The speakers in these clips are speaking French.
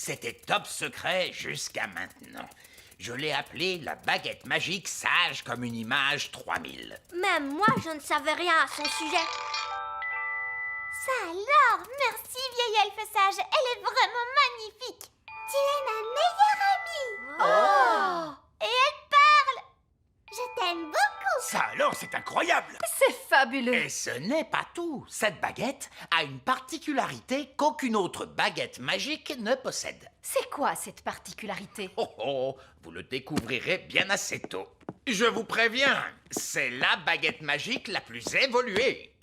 C'était top secret jusqu'à maintenant. Je l'ai appelée la baguette magique sage comme une image 3000. Même moi, je ne savais rien à son sujet. Ça alors, merci vieille elfe sage, elle est vraiment magnifique. Tu es ma meilleure amie. Oh! Et elle parle. Je t'aime beaucoup. Ça alors, c'est incroyable! C'est fabuleux. Et ce n'est pas tout. Cette baguette a une particularité qu'aucune autre baguette magique ne possède. C'est quoi cette particularité? Oh oh, vous le découvrirez bien assez tôt. Je vous préviens, c'est la baguette magique la plus évoluée.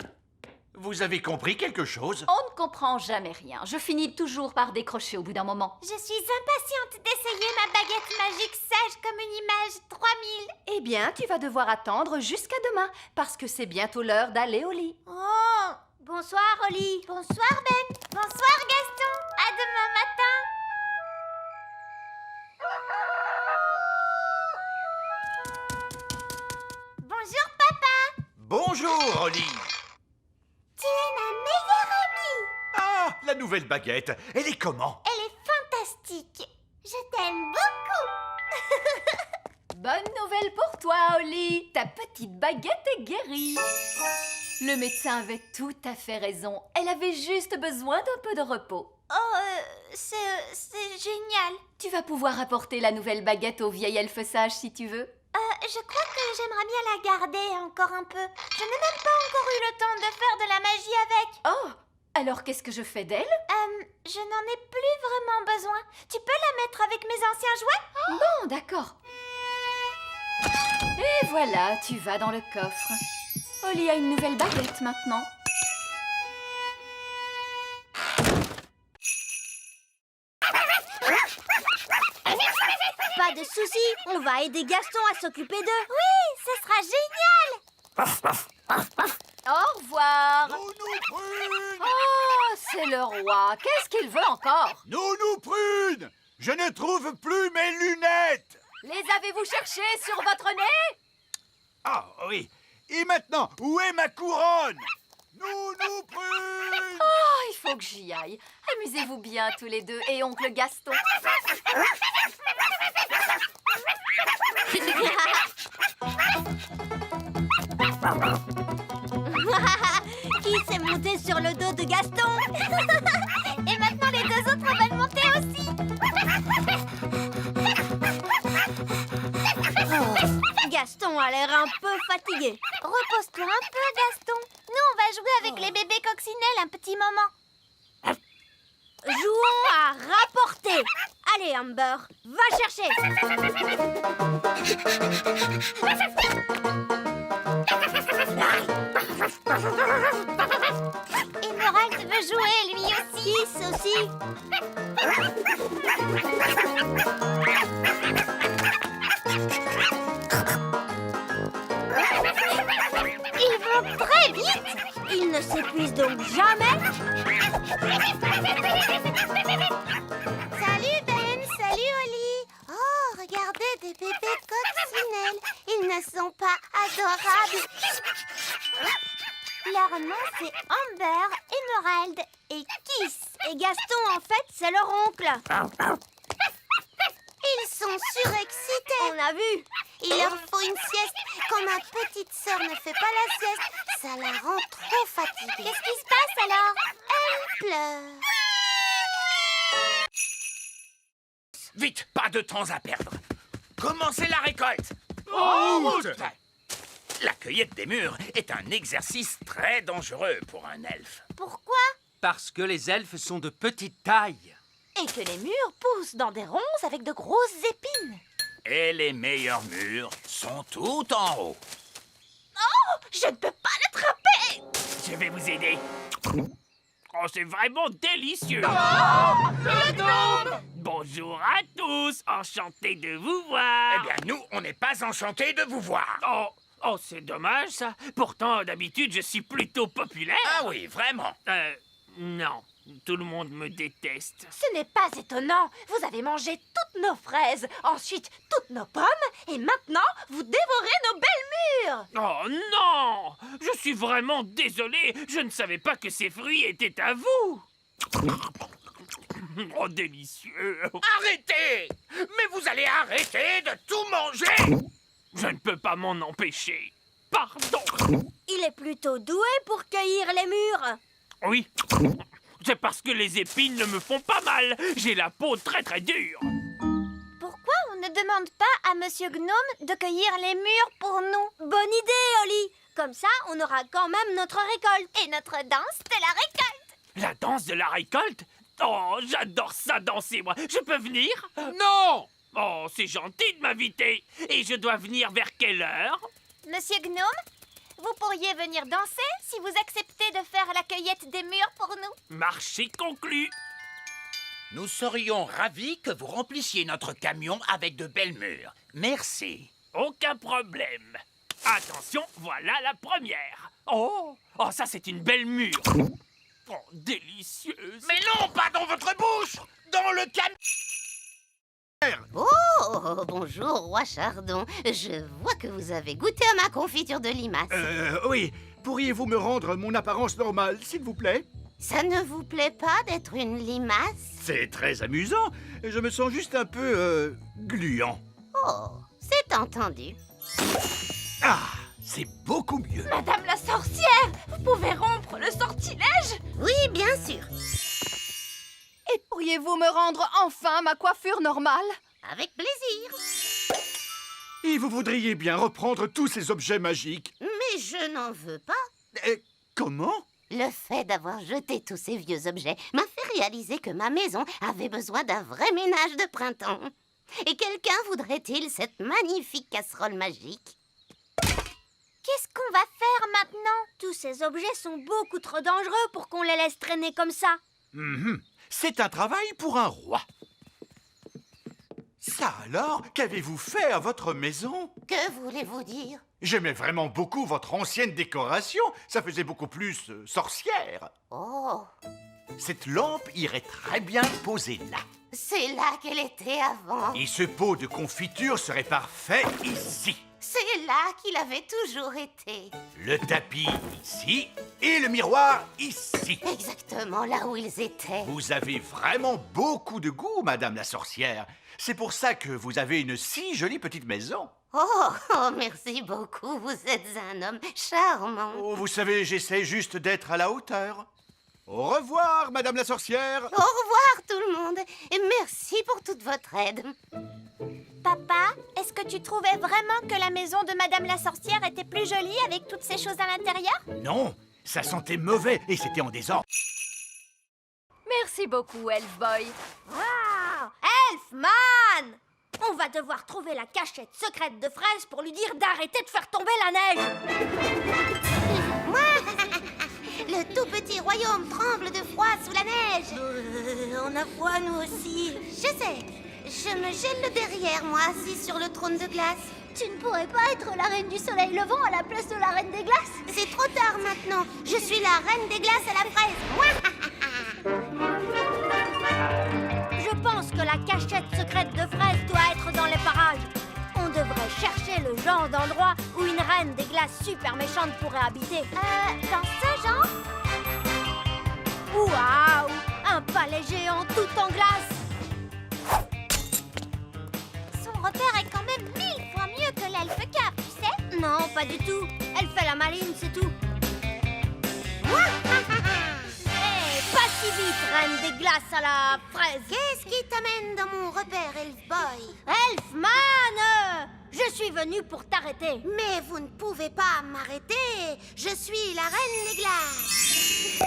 Vous avez compris quelque chose? On ne comprend jamais rien. Je finis toujours par décrocher au bout d'un moment. Je suis impatiente d'essayer ma baguette magique sage comme une image 3000. Eh bien, tu vas devoir attendre jusqu'à demain, parce que c'est bientôt l'heure d'aller au lit. Oh, Bonsoir, Oli. bonsoir Ben. Bonsoir Gaston. À demain matin. Bonjour papa. Bonjour, Oli. Tu es ma meilleure amie. Ah, la nouvelle baguette. Elle est comment? Elle est fantastique. Je t'aime beaucoup. Bonne nouvelle pour toi, Oli. Ta petite baguette est guérie. Le médecin avait tout à fait raison. Elle avait juste besoin d'un peu de repos. Oh, c'est génial. Tu vas pouvoir apporter la nouvelle baguette au vieil elfe sage si tu veux. Je crois que j'aimerais bien la garder encore un peu. Je n'ai même pas encore eu le temps de faire de la magie avec. Oh, alors qu'est-ce que je fais d'elle? Je n'en ai plus vraiment besoin. Tu peux la mettre avec mes anciens jouets? Bon, d'accord. Et voilà, tu vas dans le coffre. Oli a une nouvelle baguette maintenant. Pas de souci, on va aider Gaston à s'occuper d'eux. Oui, ce sera génial. Au revoir. Nounou Prune! Oh, c'est le roi. Qu'est-ce qu'il veut encore? Nounou Prune! Je ne trouve plus mes lunettes! Les avez-vous cherchées sur votre nez? Ah oui. Et maintenant, où est ma couronne? Nounou Prune! Oh, il faut que j'y aille. Amusez-vous bien tous les deux et oncle Gaston. Qui s'est monté sur le dos de Gaston? Et maintenant les deux autres veulent monter aussi. Gaston a l'air un peu fatigué. Repose-toi un peu, Gaston. Nous, on va jouer avec les bébés coccinelles un petit moment. Jouons à rapporter. Allez, Amber, va chercher. Emerald veut jouer, lui aussi. Kiss aussi. Ils vont très vite. Il ne s'épuise donc jamais. Salut Ben, salut Oli. Oh, regardez des bébés coccinelles. Ils ne sont pas adorables. Leur nom c'est Amber, Emerald et Kiss. Et Gaston, en fait, c'est leur oncle. Ils sont surexcités. On a vu. Il leur faut une sieste. Quand ma petite sœur ne fait pas la sieste, ça la rend trop fatiguée. Qu'est-ce qui se passe alors? Elle pleure. Vite, pas de temps à perdre. Commencez la récolte. route! La cueillette des mûres est un exercice très dangereux pour un elfe. Pourquoi? Parce que les elfes sont de petite taille. Et que les mûres poussent dans des ronces avec de grosses épines. Et les meilleurs mûres sont tout en haut. Je ne peux pas l'attraper. Je vais vous aider. Oh, c'est vraiment délicieux. Bonjour à tous, enchanté de vous voir. Eh bien, nous, on n'est pas enchantés de vous voir. Oh, c'est dommage ça. Pourtant, d'habitude, je suis plutôt populaire. Ah oui, vraiment. Non, tout le monde me déteste. Ce n'est pas étonnant. Vous avez mangé toutes nos fraises, ensuite toutes nos pommes, et maintenant vous dévorez nos belles mûres. Oh non! Je suis vraiment désolé. Je ne savais pas que ces fruits étaient à vous. Oh, délicieux. Arrêtez! Mais vous allez arrêter de tout manger! Je ne peux pas m'en empêcher. Pardon. Il est plutôt doué pour cueillir les mûres. Oui. C'est parce que les épines ne me font pas mal. J'ai la peau très très dure. Pourquoi on ne demande pas à Monsieur Gnome de cueillir les mûres pour nous? Bonne idée, Oli. Comme ça, on aura quand même notre récolte. Et notre danse de la récolte. La danse de la récolte? Oh, j'adore ça danser, moi. Je peux venir? Non! Oh, c'est gentil de m'inviter. Et je dois venir vers quelle heure? Monsieur Gnome, vous pourriez venir danser si vous acceptez de faire la cueillette des mûres pour nous. Marché conclu. Nous serions ravis que vous remplissiez notre camion avec de belles mûres. Merci. Aucun problème. Attention, voilà la première. Oh, ça c'est une belle mûre. Oh, délicieuse. Mais non, pas dans votre bouche! Dans le camion! Oh, bonjour, roi Chardon. Je vois que vous avez goûté à ma confiture de limace. Oui. Pourriez-vous me rendre mon apparence normale, s'il vous plaît? Ça ne vous plaît pas d'être une limace? C'est très amusant. Je me sens juste un peu, gluant. Oh, c'est entendu. Ah, c'est beaucoup mieux. Madame la sorcière, vous pouvez rompre le sortilège? Oui, bien sûr. Et pourriez-vous me rendre enfin ma coiffure normale? Avec plaisir. Et vous voudriez bien reprendre tous ces objets magiques. Mais je n'en veux pas. Comment? Le fait d'avoir jeté tous ces vieux objets m'a fait réaliser que ma maison avait besoin d'un vrai ménage de printemps. Et quelqu'un voudrait-il cette magnifique casserole magique? Qu'est-ce qu'on va faire maintenant? Tous ces objets sont beaucoup trop dangereux pour qu'on les laisse traîner comme ça. C'est un travail pour un roi. Ça alors, qu'avez-vous fait à votre maison? Que voulez-vous dire? J'aimais vraiment beaucoup votre ancienne décoration. Ça faisait beaucoup plus sorcière. Oh, Cette lampe irait très bien posée là. c'est là qu'elle était avant. Et ce pot de confiture serait parfait ici. C'est là qu'il avait toujours été. Le tapis ici et le miroir ici. Exactement là où ils étaient. Vous avez vraiment beaucoup de goût, Madame la sorcière. C'est pour ça que vous avez une si jolie petite maison. Oh, merci beaucoup. Vous êtes un homme charmant. Oh, vous savez, j'essaie juste d'être à la hauteur. Au revoir, Madame la sorcière. Au revoir tout le monde et merci pour toute votre aide. Papa, est-ce que tu trouvais vraiment que la maison de Madame la sorcière était plus jolie avec toutes ces choses à l'intérieur? Non, ça sentait mauvais et c'était en désordre. Merci beaucoup, Elf Boy. Wow! Elfman! On va devoir trouver la cachette secrète de Fraise pour lui dire d'arrêter de faire tomber la neige. Le tout petit royaume tremble de froid sous la neige. On a froid, nous aussi. Je sais, je me gèle derrière moi, assis sur le trône de glace. Tu ne pourrais pas être la reine du soleil levant à la place de la reine des glaces? C'est trop tard maintenant. Je suis la reine des glaces à la fraise. Je pense que la cachette secrète de Fraise doit être dans les parages. On devrait chercher le genre d'endroit où une reine des glaces super méchante pourrait habiter. Dans ce genre? Waouh! Un palais géant tout en glace. Son repère est quand même 1000 fois mieux que l'elfe cap, tu sais? Non, pas du tout. Elle fait la maline, c'est tout. Hé, pas si vite, reine des glaces à la fraise. Qu'est-ce qui t'amène dans mon repère, Elf Boy? Elfman! Je suis venue pour t'arrêter. Mais vous ne pouvez pas m'arrêter. Je suis la reine des glaces.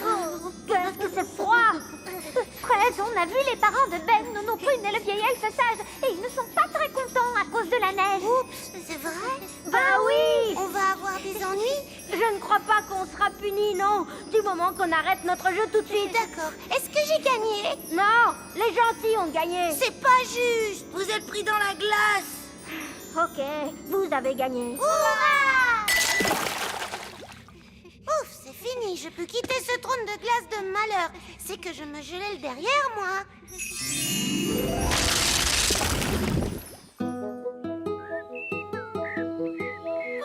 Oh, qu'est-ce que c'est froid! Fraise, on a vu les parents de Ben, Nono Prune et le vieil elfe sage, et ils ne sont pas très contents à cause de la neige. Oups, c'est vrai? Bah oui! On va avoir des ennuis? Je ne crois pas qu'on sera puni, non, du moment qu'on arrête notre jeu tout de suite. D'accord. Est-ce que j'ai gagné? Non, les gentils ont gagné. C'est pas juste. Vous êtes pris dans la glace. Ok, vous avez gagné. Hurrah! Ouf, c'est fini. Je peux quitter ce trône de glace de malheur. C'est que je me gelais le derrière, moi.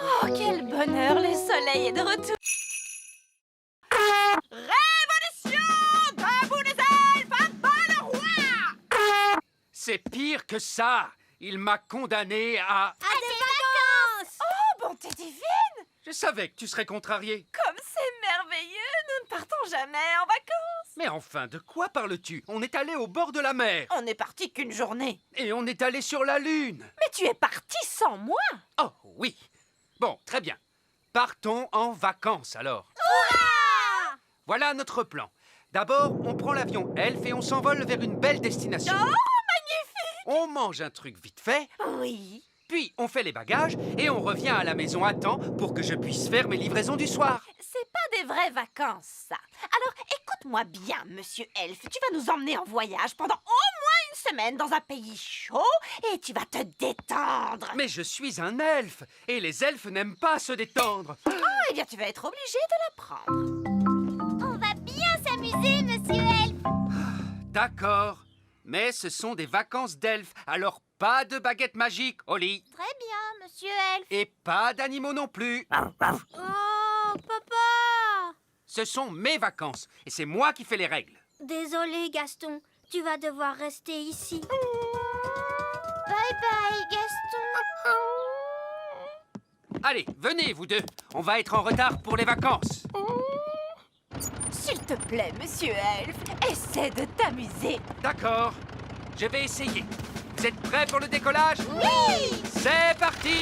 Oh, quel bonheur, le soleil est de retour. Révolution! Debout les C'est pire que ça. Il m'a condamné à... À des vacances! Oh, bonté divine! Je savais que tu serais contrarié. Comme c'est merveilleux, nous ne partons jamais en vacances. Mais enfin, de quoi parles-tu? On est allé au bord de la mer. On n'est parti qu'une journée. Et on est allé sur la Lune. Mais tu es parti sans moi. Oh, oui. Bon, très bien. Partons en vacances, alors. Hurrah! Voilà notre plan. D'abord, on prend l'avion Elf et on s'envole vers une belle destination. Oh, magnifique! On mange un truc vite fait, Oui. puis on fait les bagages et on revient à la maison à temps pour que je puisse faire mes livraisons du soir. C'est pas des vraies vacances, ça. Alors, écoute-moi bien, monsieur Elf. Tu vas nous emmener en voyage pendant au moins une semaine dans un pays chaud et tu vas te détendre. Mais je suis un elfe et les elfes n'aiment pas se détendre. Oh, eh bien, tu vas être obligé de l'apprendre. On va bien s'amuser, monsieur Elf. D'accord, mais ce sont des vacances d'elfes, alors pas de baguette magique, Oli. Très bien, monsieur Elf. Et pas d'animaux non plus. Oh, papa! Ce sont mes vacances et c'est moi qui fais les règles. Désolé, Gaston. Tu vas devoir rester ici. Bye bye, Gaston. Allez, venez vous deux, on va être en retard pour les vacances. S'il te plaît, monsieur Elf, essaie de t'amuser. D'accord, je vais essayer. Vous êtes prêts pour le décollage? Oui! C'est parti!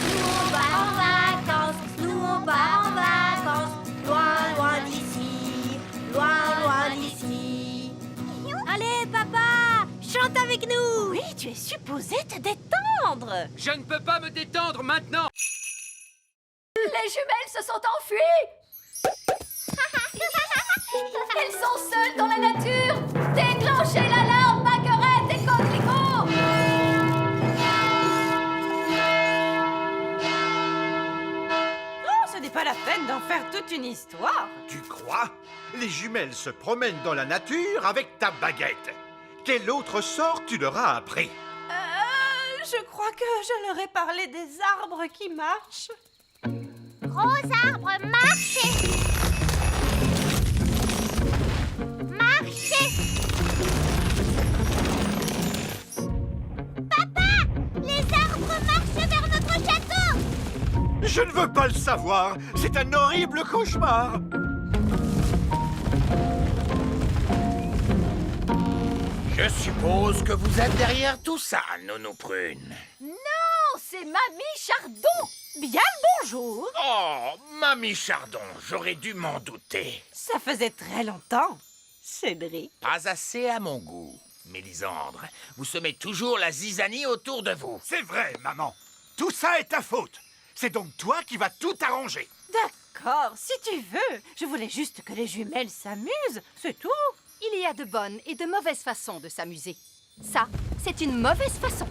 Nous on va en vacances, nous on va en vacances, loin, loin d'ici, loin d'ici. Allez, papa, chante avec nous. Oui, tu es supposé te détendre. Je ne peux pas me détendre maintenant! Les jumelles se sont enfuies. Elles sont seules dans la nature. Déclenchez l'alarme, Baguerette et Coquelicot. Oh, ce n'est pas la peine d'en faire toute une histoire. Tu crois? Les jumelles se promènent dans la nature avec ta baguette. Quel autre sort tu leur as appris? Je crois que je leur ai parlé des arbres qui marchent. Gros arbre, marchez! Marchez! Papa! Les arbres marchent vers notre château! Je ne veux pas le savoir. C'est un horrible cauchemar. Je suppose que vous êtes derrière tout ça, Nounou Prune. Non, c'est Mamie Chardon. Bien le bonjour. Oh, Mamie Chardon, j'aurais dû m'en douter. Ça faisait très longtemps, Cédric. Pas assez à mon goût. Mélisandre, vous semez toujours la zizanie autour de vous. C'est vrai, maman. Tout ça est ta faute. C'est donc toi qui vas tout arranger. D'accord, si tu veux. Je voulais juste que les jumelles s'amusent, c'est tout. Il y a de bonnes et de mauvaises façons de s'amuser. Ça, c'est une mauvaise façon.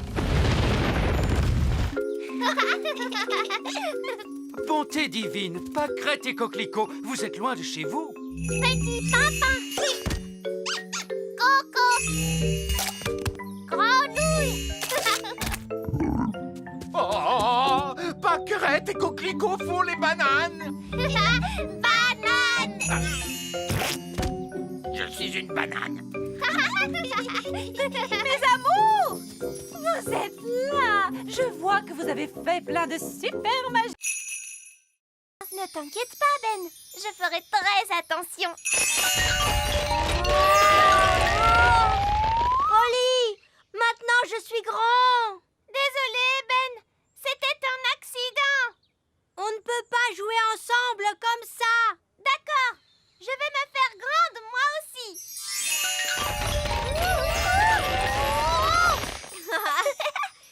Bonté divine, Pâquerette et Coquelicot, vous êtes loin de chez vous. Petit papa! Coco! Grenouille! Oh, Pâquerette et Coquelicot font les bananes. Banane! Je suis une banane. Mes amours! Vous êtes là! Je vois que vous avez fait plein de super magie. Ne t'inquiète pas, Ben. Je ferai très attention. Oli, maintenant je suis grand. Désolé, Ben. C'était un accident. On ne peut pas jouer ensemble comme ça. D'accord. Je vais me faire grande, moi aussi.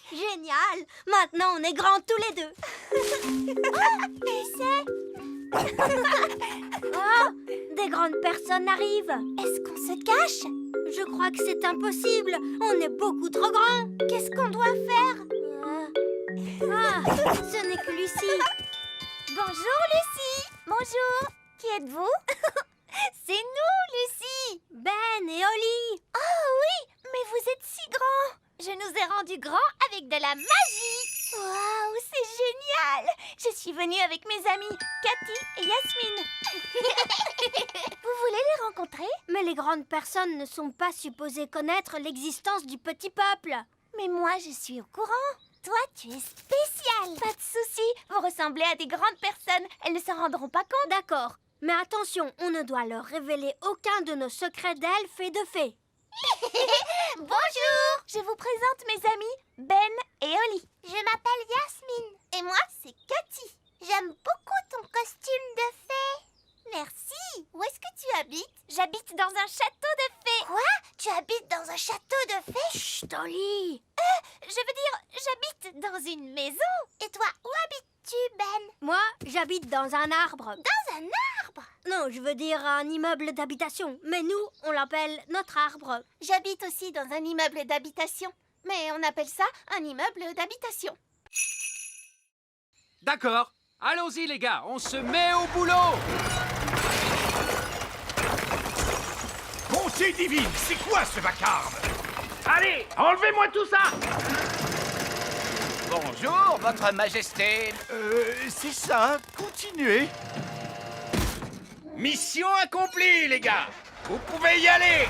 Génial. Maintenant on est grands tous les deux. Et c'est... Oh, des grandes personnes arrivent. Est-ce qu'on se cache? Je crois que c'est impossible. On est beaucoup trop grands. Qu'est-ce qu'on doit faire? Ce n'est que Lucie. Bonjour, Lucie. Bonjour. Qui êtes-vous? C'est nous, Lucie. Ben et Oli. Oh oui, mais vous êtes si grands. Je nous ai rendus grands avec de la magie. Waouh, c'est génial! Je suis venue avec mes amis, Cathy et Yasmine. Vous voulez les rencontrer? Mais les grandes personnes ne sont pas supposées connaître l'existence du petit peuple. Mais moi, je suis au courant. Toi, tu es spécial. Pas de souci, vous ressemblez à des grandes personnes. Elles ne s'en rendront pas compte. D'accord, mais attention, on ne doit leur révéler aucun de nos secrets d'elfes et de fées. Bonjour! Je vous présente mes amis, Ben et Oli. Je m'appelle Yasmine. Et moi, c'est Cathy. J'aime beaucoup ton costume de fée. Merci. Où est-ce que tu habites? J'habite dans un château de fées. Quoi? Tu habites dans un château de fées? Chut, Oli! Je veux dire, j'habite dans une maison. Et toi, où habites-tu, Ben? Moi, j'habite dans un arbre. Dans un arbre? Non, je veux dire un immeuble d'habitation. Mais nous, on l'appelle notre arbre. J'habite aussi dans un immeuble d'habitation. Mais on appelle ça un immeuble d'habitation. D'accord. Allons-y, les gars. On se met au boulot. Bonté divine, c'est quoi ce vacarme? Allez, enlevez-moi tout ça! Bonjour, votre majesté. C'est ça, continuez. Mission accomplie, les gars. Vous pouvez y aller.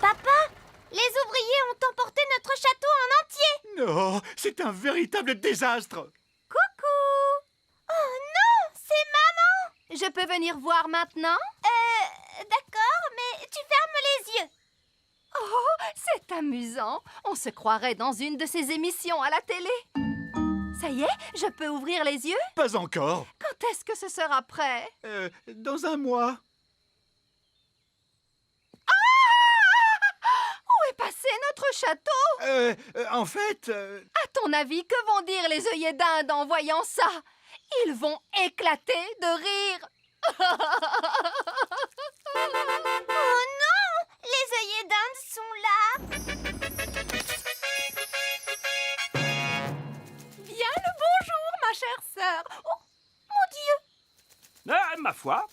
Papa, les ouvriers ont emporté notre château en entier. Non, c'est un véritable désastre. Coucou! Oh non, c'est maman. Je peux venir voir maintenant? D'accord, mais tu fermes les yeux. Oh, c'est amusant. On se croirait dans une de ces émissions à la télé. Ça y est, je peux ouvrir les yeux? Pas encore. Quand est-ce que ce sera prêt? Dans un mois. Où est passé notre château? En fait... À ton avis, que vont dire les œillets d'Inde en voyant ça? Ils vont éclater de rire. Oh non, les œillets d'Inde sont là. Bien le bonjour, ma chère sœur. Oh, mon Dieu! Ma foi,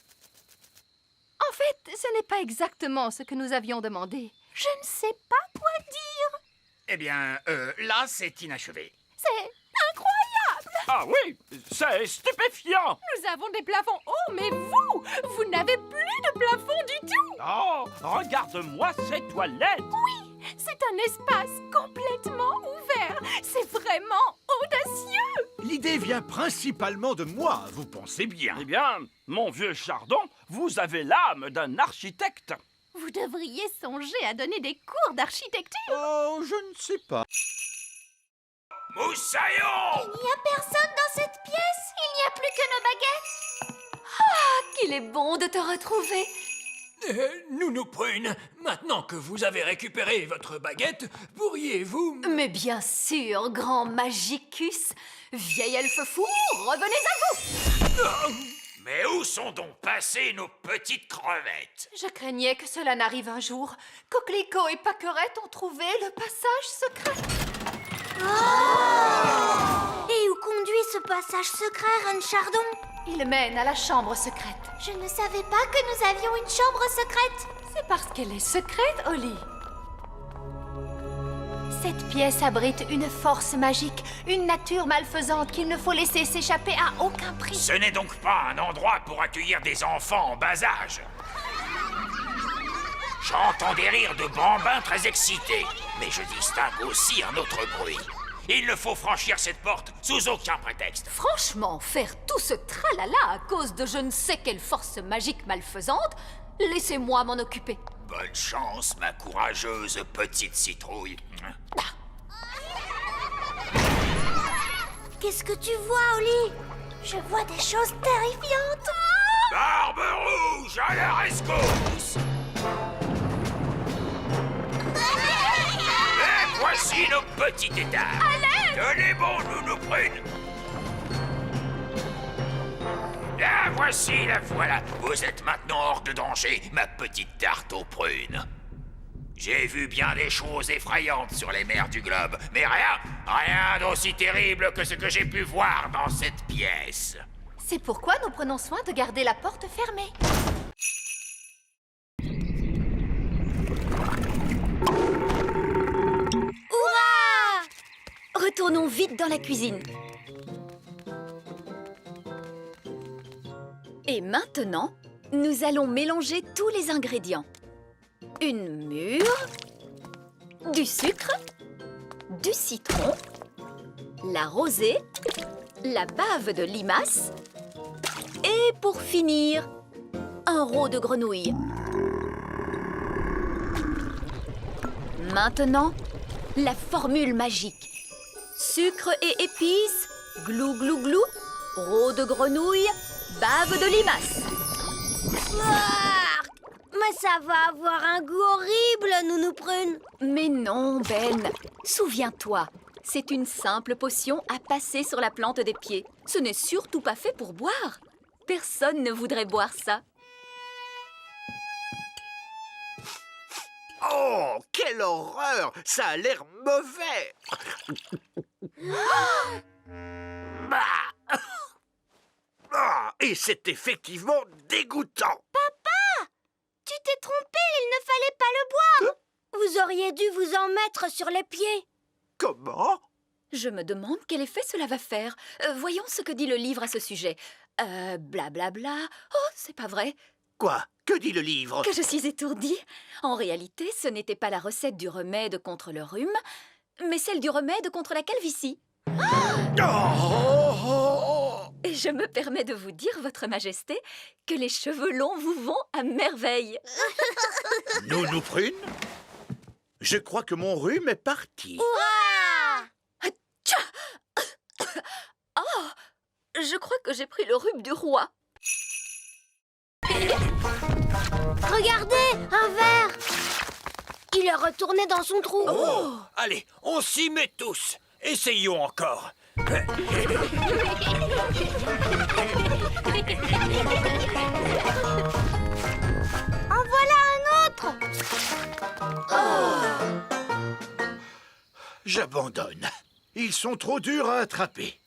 En fait, ce n'est pas exactement ce que nous avions demandé. Je ne sais pas quoi dire. Eh bien, là, c'est inachevé. C'est incroyable! ah oui, c'est stupéfiant! Nous avons des plafonds hauts, mais vous n'avez plus de plafond du tout! Oh, regarde-moi ces toilettes! C'est un espace complètement ouvert. C'est vraiment audacieux. L'idée vient principalement de moi, vous pensez bien. Eh bien, mon vieux Chardon, vous avez l'âme d'un architecte. Vous devriez songer à donner des cours d'architecture. Oh, je ne sais pas. Moussaillon! Il n'y a personne dans cette pièce. Il n'y a plus que nos baguettes. Qu'il est bon de te retrouver. Nounou Prune, maintenant que vous avez récupéré votre baguette, pourriez-vous... Mais bien sûr, grand Magicus. Vieil elfe fou, revenez à vous. Mais où sont donc passées nos petites crevettes? Je craignais que cela n'arrive un jour. Coquelicot et Paquerette ont trouvé le passage secret. Et où conduit ce passage secret, Reine Chardon? Il mène à la chambre secrète. Je ne savais pas que nous avions une chambre secrète. C'est parce qu'elle est secrète, Oli. Cette pièce abrite une force magique, une nature malfaisante qu'il ne faut laisser s'échapper à aucun prix. Ce n'est donc pas un endroit pour accueillir des enfants en bas âge. J'entends des rires de bambins très excités, mais je distingue aussi un autre bruit. Il ne faut franchir cette porte sous aucun prétexte. Franchement, faire tout ce tralala à cause de je ne sais quelle force magique malfaisante, laissez-moi m'en occuper. Bonne chance, ma courageuse petite citrouille. Qu'est-ce que tu vois, Oli? Je vois des choses terrifiantes. Barbe rouge à la rescousse! Et voici nos petits états. Tenez bon, Nounou Prune. La voici, la voilà. Vous êtes maintenant hors de danger, ma petite tarte aux prunes. J'ai vu bien des choses effrayantes sur les mers du globe, mais rien d'aussi terrible que ce que j'ai pu voir dans cette pièce. C'est pourquoi nous prenons soin de garder la porte fermée. Hurrah! Retournons vite dans la cuisine. Et maintenant, nous allons mélanger tous les ingrédients. Une mûre, du sucre, du citron, la rosée, la bave de limace et pour finir, un roe de grenouille. Maintenant, la formule magique. Sucre et épices, glou glou glou, roe de grenouille, bave de limace. Ah, mais ça va avoir un goût horrible, Nounou Prune. Mais non, Ben. Souviens-toi, c'est une simple potion à passer sur la plante des pieds. Ce n'est surtout pas fait pour boire. Personne ne voudrait boire ça. Oh, quelle horreur! Ça a l'air mauvais! Et c'est effectivement dégoûtant! Tu t'es trompé, il ne fallait pas le boire. Vous auriez dû vous en mettre sur les pieds. Comment? Je me demande quel effet cela va faire. Voyons ce que dit le livre à ce sujet. Blablabla. Oh, c'est pas vrai. Quoi? Que dit le livre? Que je suis étourdie. En réalité, ce n'était pas la recette du remède contre le rhume, mais celle du remède contre la calvitie. Et je me permets de vous dire, Votre Majesté, que les cheveux longs vous vont à merveille. Nounou Prune? Je crois que mon rhume est parti. Oh, je crois que j'ai pris le rhume du roi. Regardez, un verre. Il est retourné dans son trou. Oh, allez, on s'y met tous. Essayons encore. En voilà un autre. J'abandonne. Ils sont trop durs à attraper.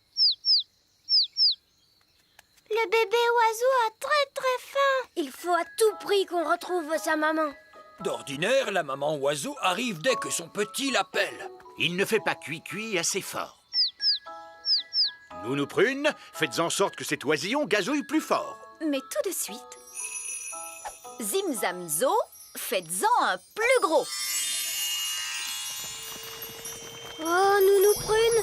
Le bébé oiseau a très faim. Il faut à tout prix qu'on retrouve sa maman. D'ordinaire, la maman oiseau arrive dès que son petit l'appelle. Il ne fait pas cuit assez fort. Nounou Prune, faites en sorte que cet oisillon gazouille plus fort. Mais tout de suite, Zim Zam Zo, faites-en un plus gros. Oh, Nounou Prune,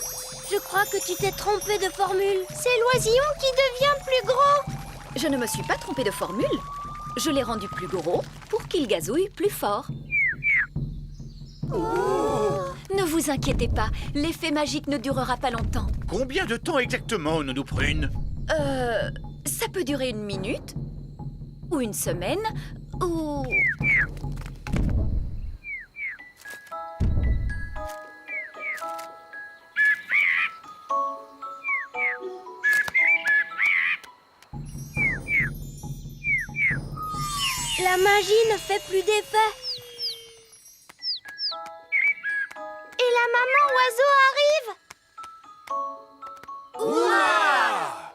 je crois que tu t'es trompée de formule. C'est l'oisillon qui devient plus gros. Je ne me suis pas trompée de formule. Je l'ai rendu plus gros pour qu'il gazouille plus fort. Ne vous inquiétez pas, l'effet magique ne durera pas longtemps. Combien de temps exactement, Nounou Prune? Ça peut durer 1 minute, ou 1 semaine, ou... La magie ne fait plus d'effet. Et la maman oiseau arrive. Ouah!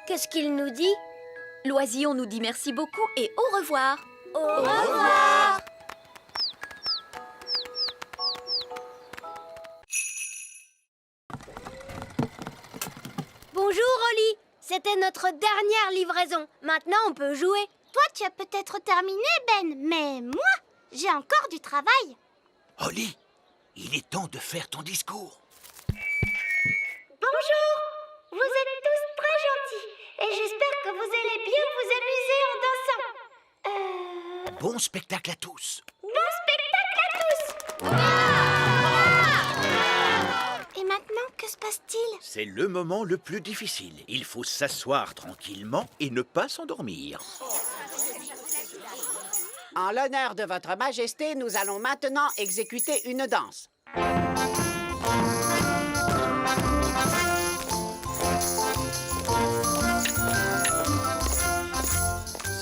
Qu'est-ce qu'il nous dit? L'oisillon nous dit merci beaucoup et au revoir. Au revoir. Bonjour, Oli. C'était notre dernière livraison. Maintenant, on peut jouer. Toi, tu as peut-être terminé, Ben, mais moi, j'ai encore du travail. Holly, il est temps de faire ton discours. Bonjour. Vous êtes tous très gentils et j'espère que vous allez bien vous amuser en dansant. Bon spectacle à tous. Bon spectacle à tous. Et maintenant, que se passe-t-il? C'est le moment le plus difficile. Il faut s'asseoir tranquillement et ne pas s'endormir. En l'honneur de votre majesté, nous allons maintenant exécuter une danse.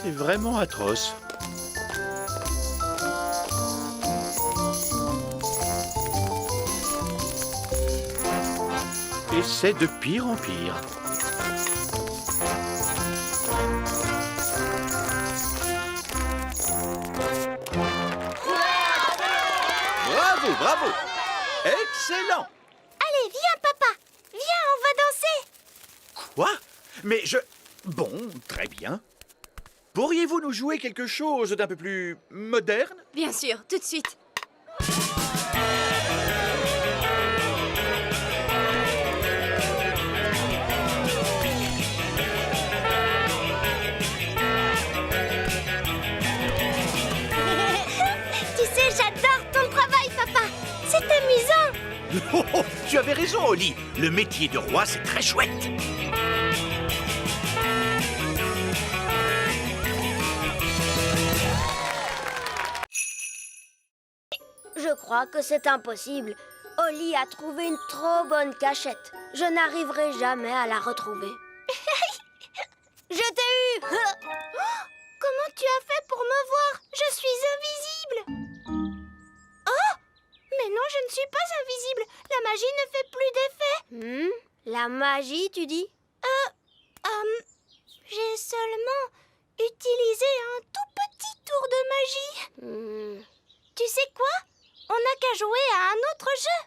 C'est vraiment atroce. Et c'est de pire en pire. Bravo, bravo! Excellent! Allez, viens, papa. Viens, on va danser. Quoi? Mais je... Bon, très bien. Pourriez-vous nous jouer quelque chose d'un peu plus moderne? Bien sûr, tout de suite. Tu sais, j'adore ton travail, papa. C'est amusant. Oh, oh, tu avais raison, Oli. Le métier de roi, c'est très chouette. Je crois que c'est impossible. Oli a trouvé une trop bonne cachette. Je n'arriverai jamais à la retrouver. Je t'ai eu. Comment tu as fait pour me voir? Je suis invisible. Oh! Mais non, je ne suis pas invisible. La magie ne fait plus d'effet. La magie, tu dis? J'ai seulement utilisé un tout petit tour de magie. Tu sais quoi? On n'a qu'à jouer à un autre jeu.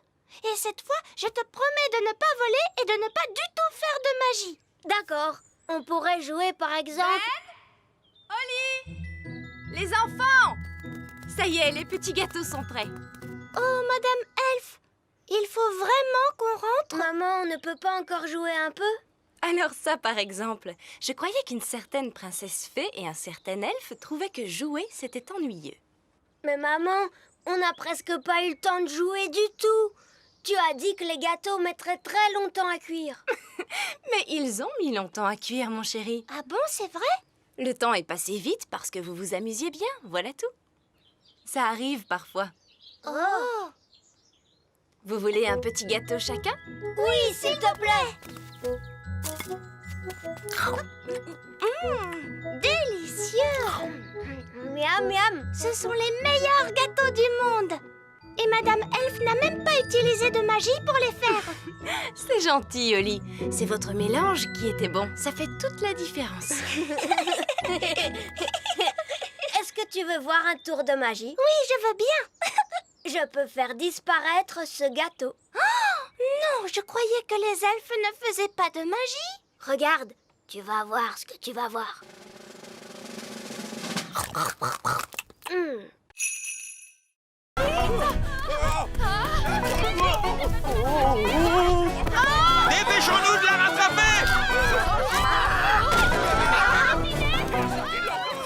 Et cette fois, je te promets de ne pas voler et de ne pas du tout faire de magie. D'accord. On pourrait jouer par exemple... Oli! Les enfants! Ça y est, les petits gâteaux sont prêts. Oh, Madame Elf, il faut vraiment qu'on rentre. Maman, on ne peut pas encore jouer un peu? Alors ça, par exemple, je croyais qu'une certaine princesse fée et un certain elfe trouvaient que jouer, c'était ennuyeux. Mais maman, on n'a presque pas eu le temps de jouer du tout. Tu as dit que les gâteaux mettraient très longtemps à cuire. Mais ils ont mis longtemps à cuire, mon chéri. Ah bon, c'est vrai? Le temps est passé vite parce que vous vous amusiez bien, voilà tout. Ça arrive parfois. Oh! Vous voulez un petit gâteau chacun? Oui, s'il te plaît. Délicieux! Miam, miam. Ce sont les meilleurs gâteaux du monde. Et Madame Elf n'a même pas utilisé de magie pour les faire. C'est gentil, Oli. C'est votre mélange qui était bon. Ça fait toute la différence. Est-ce que tu veux voir un tour de magie? Oui, je veux bien. Je peux faire disparaître ce gâteau. Non, je croyais que les elfes ne faisaient pas de magie. Regarde, tu vas voir ce que tu vas voir. Dépêchons-nous de la rattraper!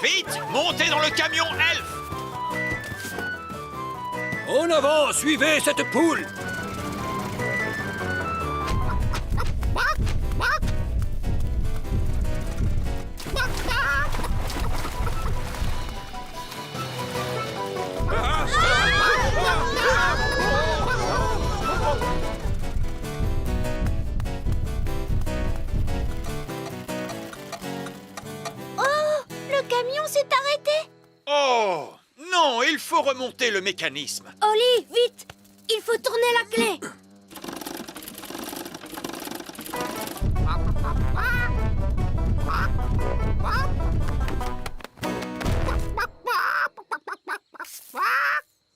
Vite, montez dans le camion elfe! En avant, suivez cette poule! Le camion s'est arrêté. Oh! Non, il faut remonter le mécanisme. Oli, vite! Il faut tourner la clé.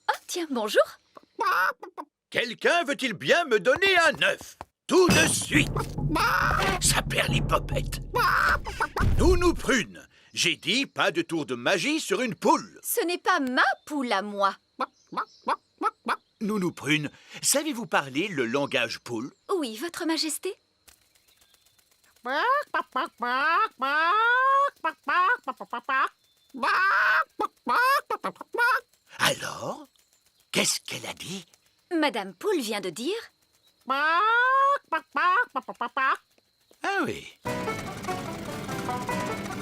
Oh, tiens, bonjour. Quelqu'un veut-il bien me donner un œuf? Tout de suite! Ça perd les popettes. Nounou Prune, j'ai dit pas de tour de magie sur une poule. Ce n'est pas ma poule à moi. Nounou Prune, savez-vous parler le langage poule? Oui, Votre Majesté. Alors, qu'est-ce qu'elle a dit? Madame Poule vient de dire... Ah oui.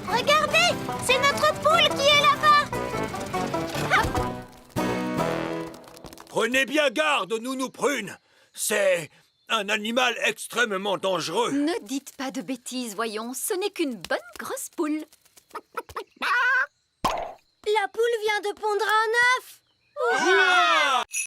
Regardez, c'est notre poule qui est là-bas. Prenez bien garde, Nounou Prune. C'est un animal extrêmement dangereux. Ne dites pas de bêtises, voyons. Ce n'est qu'une bonne grosse poule. La poule vient de pondre un œuf.